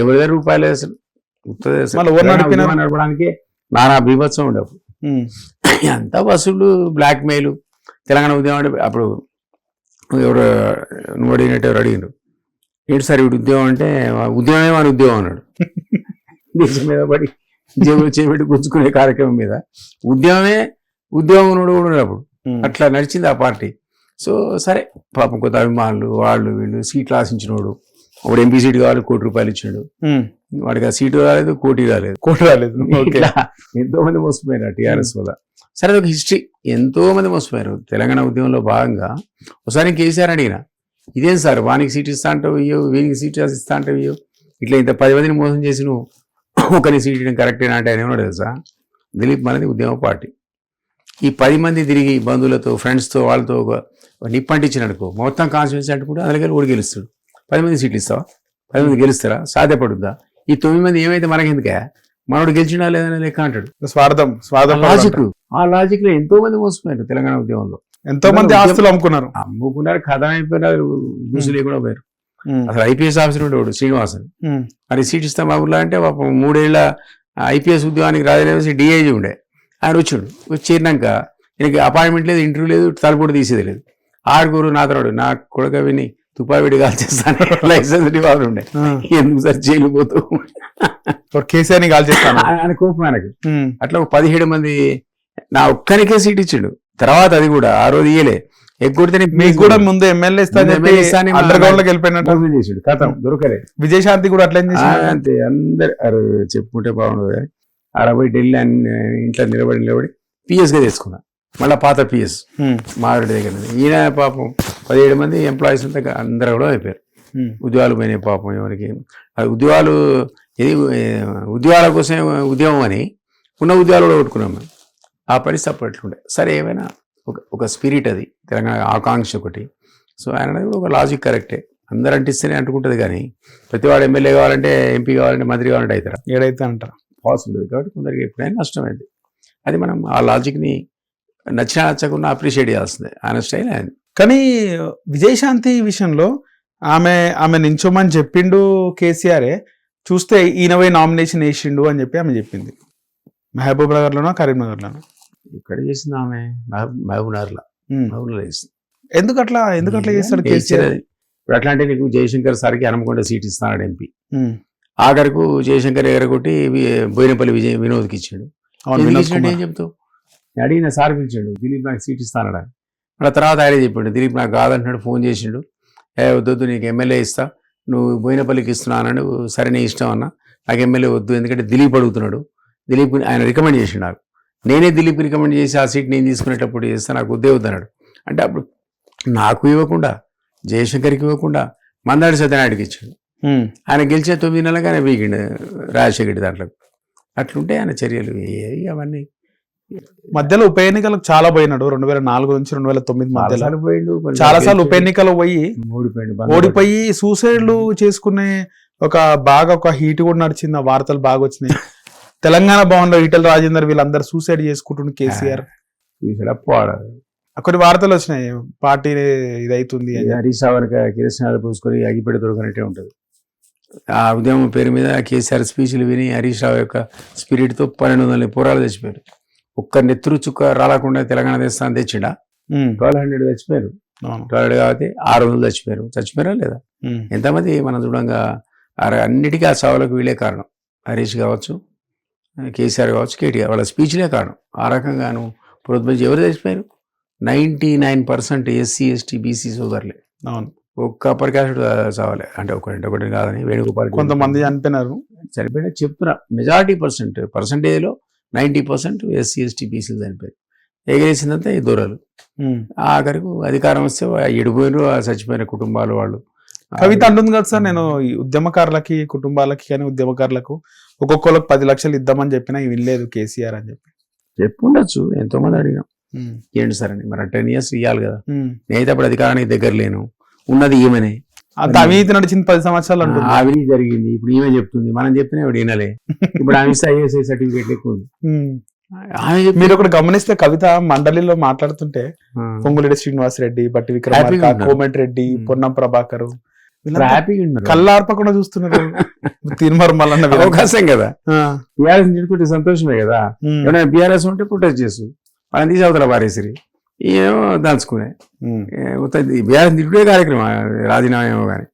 ఎవరి దగ్గర రూపాయలు అసలు నడపడానికి నానా బీభత్సం ఉండే అప్పుడు. అంతా వసూళ్ళు, బ్లాక్ మెయిల్. తెలంగాణ ఉద్యమం అంటే అప్పుడు ఎవరు నువ్వు అడిగినట్టు ఎవరు అడిగిండు, ఏంటి సార్ ఇప్పుడు ఉద్యోగం అంటే ఉద్యమమే మన ఉద్యోగం అన్నాడు. దేశం మీద పడి జేబులు చేపెట్టి గుంజుకునే కార్యక్రమం మీద ఉద్యమమే ఉద్యోగం కూడా ఉన్నప్పుడు అట్లా నడిచింది ఆ పార్టీ. సో సరే పాపం కొత్త అభిమానులు వాళ్ళు వీళ్ళు సీట్లు ఆశించినోడు, ఒకడు ఎంపీ సీట్ కావాలి ₹1 కోటి ఇచ్చాడు, వాడికి ఆ సీటు రాలేదు, కోటి రాలేదు. ఇట్లా ఎంతో మంది మోసపోయారు టీఆర్ఎస్ వల్ల. సరే ఒక హిస్టరీ, ఎంతో మంది మోసపోయారు తెలంగాణ ఉద్యమంలో భాగంగా. ఒకసారి కేసీఆర్ అడిగిన, ఇదేం సార్ వానికి సీట్ ఇస్తా అంటావు ఇయ్యవు, వీనికి సీట్ ఇస్తా అంటావు ఇయ్యవు, ఇట్లా ఇంత 10 మందిని మోసం చేసి నువ్వు ఒకరిని సీట్ ఇవ్వడం కరెక్టేనా అంటే ఆయన ఏమన్నాడు తెలుసా, దిలీప్ మనది ఉద్యమ పార్టీ, ఈ 10 మంది తిరిగి బంధువులతో ఫ్రెండ్స్తో వాళ్ళతో ఒక నిప్పంటించినడుకో మొత్తం కాన్స్టిట్యూన్సీ అంటుకుంటే అందులో ఓడి గెలుస్తాడు. 10 మంది సీట్లు ఇస్తావా? 10 మంది గెలుస్తారా? సాధ్యపడుద్దా? ఈ 9 మంది ఏమైతే మనకెందుకే, మనోడు గెలిచినా లేదని లెక్క అంటాడు. స్వార్థం లాజిక్. ఆ లాజిక్ లో ఎంతో మంది మోసపోయారు తెలంగాణ ఉద్యమంలో. ఎంతో మంది ఆస్తులు అమ్ముకున్నారు, కథ అయిపోయినారు, గుసులు కూడా పోయారు. అసలు ఐపీఎస్ ఆఫీసర్ ఉండేవాడు శ్రీనివాసన్, మరి సీట్ ఇస్తాం మా ఊర్లో అంటే 3 ఏళ్ల ఐపీఎస్ ఉద్యోగానికి రాజలేసి డిఐజీ ఉండే. ఆయన వచ్చాడు, వచ్చి చేరినాక ఈయనకి అపాయింట్మెంట్ లేదు, ఇంటర్వ్యూ లేదు, తలుపుడు తీసేది లేదు. ఆరుగురు నాతోడు నా కొడుక విని తుపావిడి కాల్చేస్తాను లైసెన్స్ వాళ్ళు ఉండే, ఎందుకు సార్ జైలు పోతూ కేసీఆర్ని కాల్చేస్తాను ఆయన కోపం ఆయనకు. అట్లా 17 మంది నా ఒక్కరికే సీట్ ఇచ్చిండు. తర్వాత అది కూడా ఆ రోజు ఇయ్యలే, ఎగ్గొడితే మీకు కూడా ముందు ఎమ్మెల్యే చేసాడు, కథం దొరకలే. విజయశాంతి కూడా అట్లా అంతే. అందరు చెప్పుకుంటే బాగుండదు. 60 ఢిల్లీ ఇంట్లో నిలబడి పిఎస్ గా తెచ్చుకున్నా, మళ్ళీ పాత పిఎస్ మారెడ్డి దగ్గర. ఈయన పాపం 17 మంది ఎంప్లాయీస్ అంతా అందరూ కూడా అయిపోయారు. ఉద్యోగాలు పోయినాయి పాపం. ఎవరికి ఉద్యోగాలు, ఇది ఉద్యోగాల కోసం ఉద్యమం అని ఉన్న ఉద్యోగాలు కూడా కొట్టుకున్నాం మేము. ఆ పరిస్థితి అప్పట్లుండే. సరే ఏమైనా ఒక స్పిరిట్ అది, తెలంగాణ ఆకాంక్ష ఒకటి. సో ఆయన కూడా ఒక లాజిక్ కరెక్టే, అందరు అంటిస్తేనే అంటుకుంటుంది. కానీ ప్రతివాడు ఎమ్మెల్యే కావాలంటే, ఎంపీ కావాలంటే, మంత్రి కావాలంటే అవుతారా? ఏడైతే అంటారా? పాసిబుల్. కాబట్టి కొందరికి ఎప్పుడైనా నష్టమైంది. అది మనం ఆ లాజిక్ని నచ్చినా నచ్చకుండా అప్రిషియేట్ చేయాల్సిందే, ఆయన స్టైల్ ఆయన. కానీ విజయశాంతి విషయంలో ఆమె నించోమని చెప్పిండు కేసీఆరే, చూస్తే ఈయన నామినేషన్ వేసిండు అని చెప్పి ఆమె చెప్పింది. మహబూబ్ నగర్లోనో కరీంనగర్లోనో ఇక్కడ చేసింది ఆమె, మహబూబ్ నగర్లో చేసింది. ఎందుకు అట్లా చేస్తాడు కేసీఆర్? ఇప్పుడు అట్లా అంటే నీకు జయశంకర్ సార్కి హనుమకొండ సీట్ ఇస్తున్నాడు ఎంపీ, ఆఖరకు జయశంకర్ ఎగరగొట్టి బోయినపల్లి వినోద్కి ఇచ్చాడు. ఏం చెప్తావు? అడిగిన సార్ పిలిచాడు, దిలీప్ నాకు సీట్ ఇస్తానడా. అలా తర్వాత ఆయనే చెప్పాడు, దిలీప్ నాకు కాదంటున్నాడు, ఫోన్ చేసిండు, వద్దు నీకు ఎమ్మెల్యే ఇస్తా, నువ్వు బోయినపల్లికి ఇస్తున్నాను. సరే నీ ఇష్టం అన్న, నాకు ఎమ్మెల్యే వద్దు, ఎందుకంటే దిలీప్ అడుగుతున్నాడు. దిలీప్ ఆయన రికమెండ్ చేసిండు నాకు, నేనే దిలీప్ రికమెండ్ చేసి ఆ సీట్ నేను తీసుకునేటప్పుడు చేస్తా, నాకు వద్దే వద్దన్నాడు. అంటే అప్పుడు నాకు ఇవ్వకుండా, జయశంకర్కి ఇవ్వకుండా మందాడి సత్యనాయుడికి ఇచ్చాడు. ఆయన గెలిచే 9 నెలలుగా ఆయన వీగిండు రాజశేఖర్ దాంట్లో. అట్లుంటే ఆయన చర్యలు అవన్నీ. మధ్యలో ఉప ఎన్నికలకు చాలా పోయినాడు, 2004 నుంచి 2009 మధ్యలో పోయిండు. చాలా సార్లు ఉప ఎన్నికలు పోయి ఓడిపోయి సూసైడ్లు చేసుకునే ఒక హీట్ కూడా నడిచింది. ఆ వార్తలు బాగా వచ్చినాయి. తెలంగాణ భవన్లో ఈటెల రాజేందర్ వీళ్ళందరూ సూసైడ్ చేసుకుంటుండే కేసీఆర్. కొన్ని వార్తలు వచ్చినాయి, పార్టీ ఇదైతుంది. హరీష్ రావు కిరసనాలు పూసుకొని అగిపెట్టి దొరకనట్టే ఉంటుంది. ఆ ఉద్యమం పేరు మీద కేసీఆర్ స్పీచ్లు విని హరీష్ రావు యొక్క స్పిరిట్తో 1200 పోరాలు తెచ్చిపోయారు. ఒక్క నెత్తురు చుక్క రాలకుండా తెలంగాణ దేశాన్ని తెచ్చిండా. 1200 చచ్చిపోయారు. 1200 కాబట్టి 600 చచ్చిపోయారా లేదా? ఎంతమంది మనం చూడంగా అన్నిటికీ ఆ చావులకు వీళ్ళే కారణం. హరీష్ కావచ్చు, కేసీఆర్ కావచ్చు, కేటీఆర్ వాళ్ళ స్పీచ్లే కారణం. ఆ రకంగాను ప్రోత్సహించి ఎవరు చచ్చిపోయారు? 99% ఎస్సీ ఎస్టీ బీసీ సోదరులే. అవును, ఒక్క అప్పర్ క్యాస్ట్ చావాలి అంటే ఒకటి కాదని వేణుగోపాల్ కొంతమంది చనిపోయినారు. చనిపోయినా చెప్తున్నా, మెజారిటీ పర్సంటేజ్లో 90% ఎస్సీ ఎస్టీ బీసీలు చనిపోయారు. ఎగరేసిందంతా ఈ దూరాలు. ఆఖరికి అధికారం వస్తే ఎడిపోయినారు చచ్చిపోయిన కుటుంబాలు వాళ్ళు. కవిత అంటుంది కదా సార్, నేను ఉద్యమకారులకి కుటుంబాలకి కానీ ఉద్యమకారులకు ఒక్కొక్కరికి 10 లక్షలు ఇద్దామని చెప్పినా వినలేదు కేసీఆర్ అని చెప్పుండొచ్చు. ఎంతో మంది అడిగినాం, ఏంటి సార్ అని. మరి 10 years ఇవ్వాలి కదా. నేనైతే అప్పుడు అధికారానికి దగ్గర లేను, ఉన్నది ఈమెనే. అంత అవినీతి నడిచింది 10 సంవత్సరాలు అంటుంది. అవినీతి జరిగింది, ఇప్పుడు ఈమె చెప్తుంది, మనం చెప్తేనే ఇప్పుడు వినలే. ఇప్పుడు ఆమె ఐఎస్ఐ సర్టిఫికేట్ ఎక్కువ ఉంది. మీరు ఒకటి గమనిస్తే కవిత మండలిలో మాట్లాడుతుంటే పొంగులేటి శ్రీనివాస్ రెడ్డి, బట్టి విక్రమార్క, కోమటి రెడ్డి, పొన్నం ప్రభాకర్ హ్యాపీగా ఉన్నారు. కళ్ళార్పకుండా చూస్తున్నారు తీర్మార్ మల్లన్న అవకాశం కదా, బీఆర్ఎస్ తిట్టుకుంటే సంతోషమే కదా. ఏమైనా బీఆర్ఎస్ ఉంటే ప్రొటెస్ట్ చేసు, మనం తీసి అవతల పారేసిరి, ఏమో దాల్చుకునే బీఆర్ఎస్ తిట్టుడే కార్యక్రమం, రాజీనామా ఏమో కానీ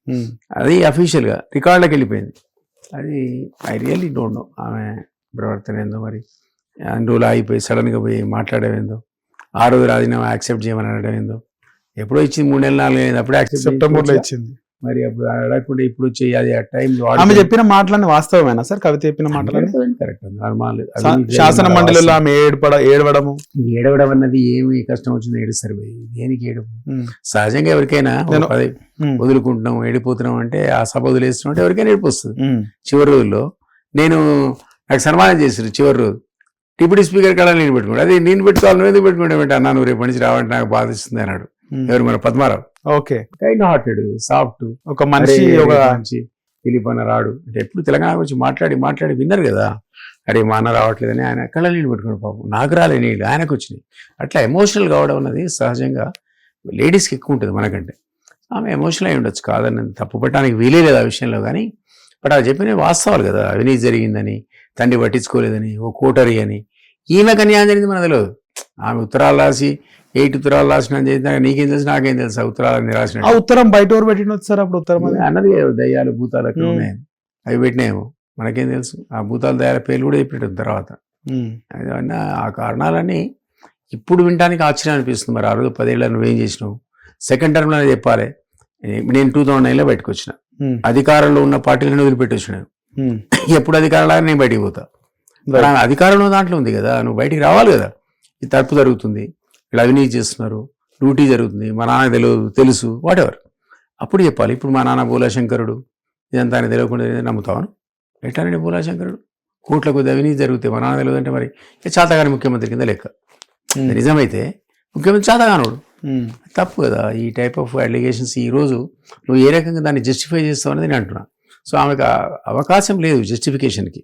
అది అఫీషియల్ గా రికార్డులకు వెళ్ళిపోయింది. అది ఐ రియల్లీ డోంట్ నో ఆమె ప్రవర్తన ఏందో, మరి అన్ని రోజులు ఆగిపోయి సడన్ గా పోయి మాట్లాడేందో, ఆ రోజు రాజీనామా యాక్సెప్ట్ చేయమని అనడం ఏందో, ఎప్పుడో ఇచ్చింది 3 నెలలు 4 నెలలు అప్పుడే యాక్సెప్ట్ సెప్టెంబర్ లో ఇచ్చింది. మరి అప్పుడు అడగకుండా ఇప్పుడు వచ్చి అది ఆ టైం ఆమె చెప్పిన మాటలన్నీ వాస్తవమేనా సార్? కవిత చెప్పిన మాటలన్నీ కరెక్ట్. శాసన మండలిలో ఆమె ఏడవడము ఏడవడం అన్నది ఏమి కష్టం వచ్చింది, ఏడుస్తారు దేనికి ఏడుపు? సహజంగా ఎవరికైనా వదులుకుంటున్నాం ఏడిపోతున్నాం అంటే, ఆ సభ వదిలేస్తున్నాం అంటే ఎవరికైనా ఏడుపు వస్తుంది. చివరి రోజుల్లో నాకు సన్మానం చేశారు, చివరి రోజు డిప్యూటీ స్పీకర్ కాడ నేను పెట్టుకున్నాడు. అది నేను పెట్టుకోవాలి, నువ్వు ఎందుకు పెట్టుకుంటే అన్నా, నువ్వు రేపు నుంచి రావంటే నాకు బాధిస్తుంది అన్నాడు. ఎవరు? మన Padmarao. Okay, kind hearted, soft, ఒక మనిషి, ఒక మంచి తెలిపన రాడు అంటే ఎప్పుడు తెలంగాణ గురించి మాట్లాడి విన్నారు కదా. అరే మా అన్న రావట్లేదని ఆయన కళ్ళ నీళ్ళు పెట్టుకున్నాడు. పాపం నాకు రాలే నీళ్ళు, ఆయనకు వచ్చినాయి. అట్లా ఎమోషనల్ కావడం అన్నది సహజంగా లేడీస్కి ఎక్కువ ఉంటుంది మనకంటే. ఆమె ఎమోషనల్ అయి ఉండొచ్చు, కాదని తప్పు పట్టడానికి వీలే లేదు ఆ విషయంలో. కానీ బట్ అది చెప్పిన వాస్తవాలు కదా, అవినీతి జరిగిందని, తండ్రి పట్టించుకోలేదని, ఓ కోటరీ అని. ఈమెకు అన్యాయం జరిగింది మనకు తెలియదు. ఆమె ఉత్తరాలు రాసి 8 ఉత్తరాలు రాసిన నీకేం తెలుసు, నాకేం తెలుసు ఆ ఉత్తరాలన్నీ రాసిన. ఆ ఉత్తరం బయట ఎవరు పెట్టినొచ్చు సార్? అప్పుడు ఉత్తరం అన్నది దయ్యాలు భూతాలు అక్కడ ఉన్నాయి, అవి పెట్టినాయేమో, మనకేం తెలుసు. ఆ భూతాలు దయ్యాల పేర్లు కూడా చెప్పేటం తర్వాత. అన్నా ఆ కారణాలన్నీ ఇప్పుడు వినడానికి ఆశ్చర్యం అనిపిస్తుంది. మరి ఆ రోజు 10 ఏళ్ళ నువ్వేం చేసినావు? సెకండ్ టర్మ్లోనే చెప్పాలి. నేను 2009లో బయటకు వచ్చిన, అధికారంలో ఉన్న పార్టీలను వదిలిపెట్టి వచ్చినాను. ఎప్పుడు అధికారంలో నేను బయటికి పోతా, అధికారంలో దాంట్లో ఉంది కదా, నువ్వు బయటికి రావాలి కదా. ఇది తప్పు జరుగుతుంది, ఇలా అవినీతి చేస్తున్నారు, డ్యూటీ జరుగుతుంది, మా నాన్న తెలుసు వాట్ ఎవర్, అప్పుడు చెప్పాలి. ఇప్పుడు మా నాన్న బోలాశంకరుడు, ఇదంతా ఆయన తెలియకుండా నమ్ముతాను. ఎట్లానండి బోలాశంకరుడు? కోట్ల కొద్ది అవినీతి జరిగితే మా నాన్న తెలియదు అంటే మరి చాతగాని ముఖ్యమంత్రి కింద లెక్క. నిజమైతే ముఖ్యమంత్రి చాతగానుడు, తప్పు కదా. ఈ టైప్ ఆఫ్ అలిగేషన్స్ ఈరోజు నువ్వు ఏ రకంగా దాన్ని జస్టిఫై చేస్తావు అనేది నేను అంటున్నా. సో ఆమెకు అవకాశం లేదు జస్టిఫికేషన్కి.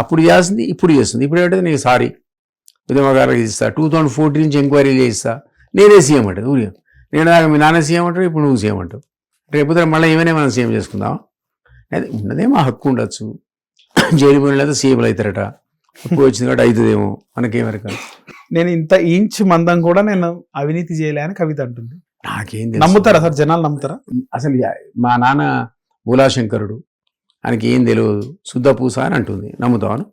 అప్పుడు చేస్తుంది, ఇప్పుడు చేస్తుంది. ఇప్పుడు ఏంటంటే నేను సారీ ఉద్యమగారికి ఇస్తా, 2014 నుంచి ఎంక్వైరీ చేయిస్తా, నేనే సీఎం అంటారు. ఊరి నేను దాకా మీ నాన్న సీఎం అంటారు, ఇప్పుడు నువ్వు సీఎం అంటావు. రేపు మళ్ళీ ఏమైనా మనం సీఎం చేసుకుందాం. అది ఉన్నదే మా హక్కు ఉండొచ్చు. జైలు పోయిన సీఎంలు అవుతారట, ఇప్పుడు వచ్చింది కాబట్టి అవుతుందేమో, మనకేమరక. నేను ఇంత ఇంచ్ మందం కూడా నేను అవినీతి చేయలే అని కవిత అంటుంది. నాకేం నమ్ముతారా సార్? జనాలు నమ్ముతారా? అసలు మా నాన్న బోలాశంకరుడు, ఆయనకి ఏం తెలియదు, శుద్ధ పూస అని అంటుంది, నమ్ముతాను?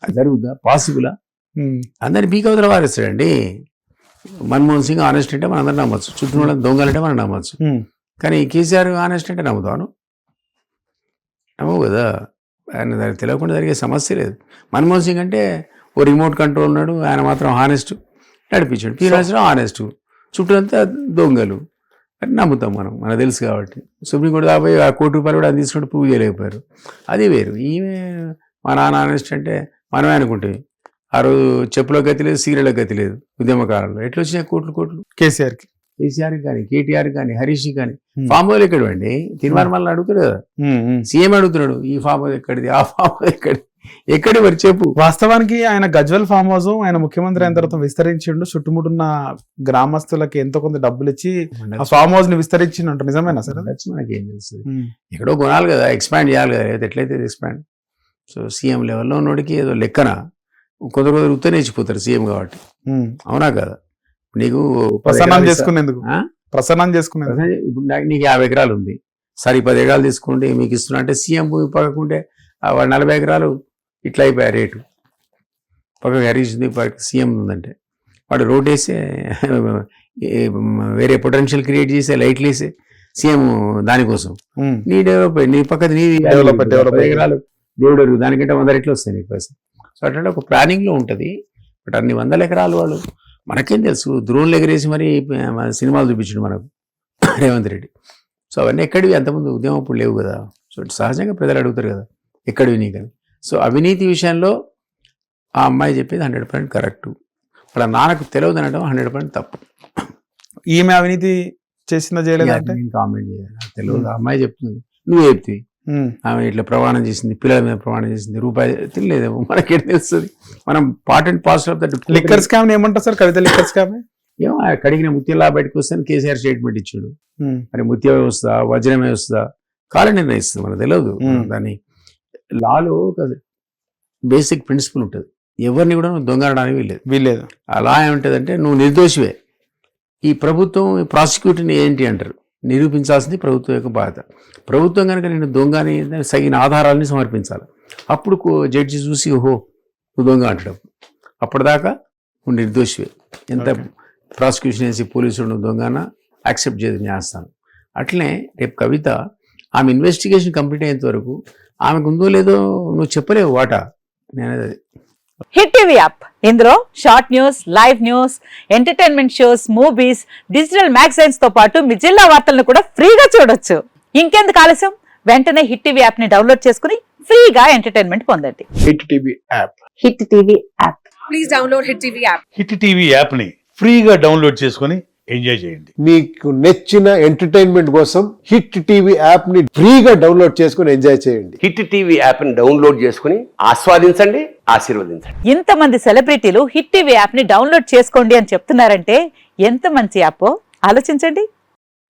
అది జరుగుద్దా? పాసిబులా? అందరినీ పీకవతల వారేస్తాడండి. మన్మోహన్ సింగ్ ఆనెస్ట్ అంటే మనం అందరం నమ్మచ్చు, చుట్టూ వాళ్ళని దొంగలంటే మనం నమ్మచ్చు. కానీ కేసీఆర్ ఆనెస్ట్ అంటే నమ్ముతాను? నమ్మవు కదా. ఆయన దానికి తెలియకుండా జరిగే సమస్య లేదు. మన్మోహన్ సింగ్ అంటే ఓ రిమోట్ కంట్రోల్ ఉన్నాడు, ఆయన మాత్రం హానెస్ట్ నడిపించాడు. పీరాజ్రావు హానెస్ట్, చుట్టూంతా దొంగలు అని నమ్ముతాం మనం, మనకు తెలుసు కాబట్టి. సుప్రీంకోర్టు దాపోయి ఆ ₹1,00,00,000 కూడా అది తీసుకుంటూ ప్రూవ్ చేయలేకపోయారు. అది వేరు. ఈమె మా నాన్న హానెస్ట్ అంటే మనమే అనుకుంటే, ఆ రోజు చెప్పులో గతి లేదు, సీరియల్లో గతి లేదు. ఉద్యమకాలంలో ఎట్లా వచ్చినాయి కోట్లు? కేసీఆర్కి కానీ, కేటీఆర్ కానీ, హరీష్ కానీ. ఫామ్ హౌస్ ఎక్కడ అండి? తిరుమల మళ్ళీ అడుగుతాడు కదా, సీఎం అడుగుతున్నాడు, ఈ ఫామ్ హౌస్ ఎక్కడిది, ఆ ఫామ్ హౌస్ ఎక్కడి మరి చెప్పు. వాస్తవానికి ఆయన గజ్వెల్ ఫామ్ హౌస్ ఆయన ముఖ్యమంత్రి అయిన తర్వాత విస్తరించిండు. చుట్టుముట్టున్న గ్రామస్తులకి ఎంతో కొంత డబ్బులు ఇచ్చి ఆ ఫామ్ హౌస్ ని విస్తరించిండు. నిజమేనా సార్? మనకేం తెలుస్తుంది, ఎక్కడో కొనాలి కదా, ఎక్స్పాండ్ చేయాలి కదా, ఎట్లయితే ఎక్స్పాండ్. సో సీఎం లెవెల్లో ఉన్నోడికి ఏదో లెక్కన కొందరు ఉత్తనే ఇచ్చిపోతారు సీఎం కాబట్టి. అవునా కదా? నీకు ప్రసన్నం చేసుకునేందుకు ఇప్పుడు నీకు 50 ఎకరాలు ఉంది, సరే 10 ఎకరాలు తీసుకోండి మీకు ఇస్తున్నా అంటే, సీఎం భూమి పక్కకుంటే వాడు 40 ఎకరాలు ఇట్లా అయిపోయా రేటు. పక్కకు హరీష్ సీఎం ఉందంటే వాడు రోడ్ వేసే, వేరే పొటెన్షియల్ క్రియేట్ చేసే, లైట్లు వేసే సీఎం దానికోసం. నీ డెవలప్మెంట్, నీ పక్కన నీ ఎకరాలు దేవుడు, దానికంటే 100 రెట్లు వస్తాయి నీకు పైసలు. సో అట్లా ఒక ప్లానింగ్లో ఉంటుంది. బట్ అన్ని 100 ఎకరాలు వాళ్ళు మనకేం తెలుసు, డ్రోన్లు ఎగరేసి మరి సినిమాలు చూపించండు మనకు రేవంత్ రెడ్డి. సో అవన్నీ ఎక్కడివి, అంతకుముందు ఉద్యమం అప్పుడు లేవు కదా. సో సహజంగా ప్రజలు అడుగుతారు కదా ఎక్కడివి నీ కానీ. సో అవినీతి విషయంలో ఆ అమ్మాయి చెప్పేది 100% కరెక్టు. వాళ్ళ నాన్నకు తెలియదు అనడం 100% తప్పు. ఈమె అవినీతి చేసిందా చేయలేదంటే నేను కామెంట్ చేయాలి, తెలియదు. ఆ అమ్మాయి చెప్తుంది, నువ్వు చెప్తుంది. ఆమె ఇట్లా ప్రమాణం చేసింది, పిల్లల మీద ప్రమాణం చేసింది, రూపాయి తినలేదేమో, మనకేం తెలుస్తుంది. మనం part and parcel of that. Liquor scam ఏమంటారు సార్? కవిత లిక్కర్ స్కామ్ ఏమో ఆ కడిగిన ముత్యంలా బయటకు వస్తాను కేసీఆర్ స్టేట్మెంట్ ఇచ్చాడు. మరి ముత్య వ్యవస్థ వజ్రం వ్యవస్థ కాలం నిర్ణయిస్తుంది, మనకు తెలియదు. దాన్ని లాలో ఒక బేసిక్ ప్రిన్సిపల్ ఉంటుంది, ఎవరిని కూడా నువ్వు దొంగ అనడానికి వీల్లేదు. ఆ లా ఏముంటుందంటే నువ్వు నిర్దోషివే. ఈ ప్రభుత్వం ప్రాసిక్యూటర్ని ఏంటి అంటారు, నిరూపించాల్సింది ప్రభుత్వం యొక్క బాధ్యత. ప్రభుత్వం కనుక నేను దొంగ అని తగిన ఆధారాలని సమర్పించాలి. అప్పుడు జడ్జి చూసి ఓహో నువ్వు దొంగ అంటాడు. అప్పటిదాకా నువ్వు నిర్దోషివే. ఎంత ప్రాసిక్యూషన్ వేసి పోలీసులు నువ్వు దొంగన యాక్సెప్ట్ చేయదు న్యాయస్థానం. అట్లనే రేపు కవిత ఆమె ఇన్వెస్టిగేషన్ కంప్లీట్ అయ్యేంత వరకు ఆమెకు ఉందో లేదో నువ్వు చెప్పలేవు వాటా. నేనేది హిట్ టీవీ యాప్, ఇందులో short news, live news, entertainment shows, movies, digital magazines తో పాటు మీ జిల్లా వార్తలను కూడా ఫ్రీగా చూడొచ్చు. ఇంకెందుకు ఆలస్యం, వెంటనే హిట్ టీవీ యాప్ ని డౌన్లోడ్ చేసుకుని ఫ్రీగా ఎంటర్టైన్మెంట్ పొందండి. Hit TV app. Hit TV app. Please download hit TV app. Hit TV app ని ఫ్రీగా డౌన్లోడ్ చేసుకొని ఎంజాయ్ చేయండి. మీకు నచ్చిన ఎంటర్టైన్మెంట్ కోసం హిట్ టీవీ యాప్ ని ఫ్రీగా డౌన్లోడ్ చేసుకొని ఎంజాయ్ చేయండి. హిట్ టీవీ యాప్ ని డౌన్లోడ్ చేసుకుని ఆస్వాదించండి, ఆశీర్వదించండి. ఇంతమంది సెలబ్రిటీలు హిట్ టీవీ యాప్ ని డౌన్లోడ్ చేసుకోండి అని చెప్తున్నారంటే ఎంత మంచి యాప్ ఆలోచించండి.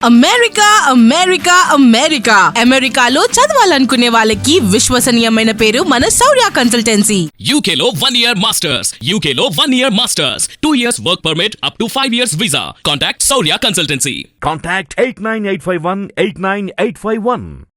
అమెరికా అమెరికా అమెరికా అమెరికాలో చదవాలనుకునే వాళ్ళకి విశ్వసనీయమైన పేరు మన శౌర్య కన్సల్టెన్సీ. UK లో 1 year masters, UK లో 1 year masters, 2 years work permit up to 5 years visa. Contact Saurya Consultancy. Contact 89851 89851.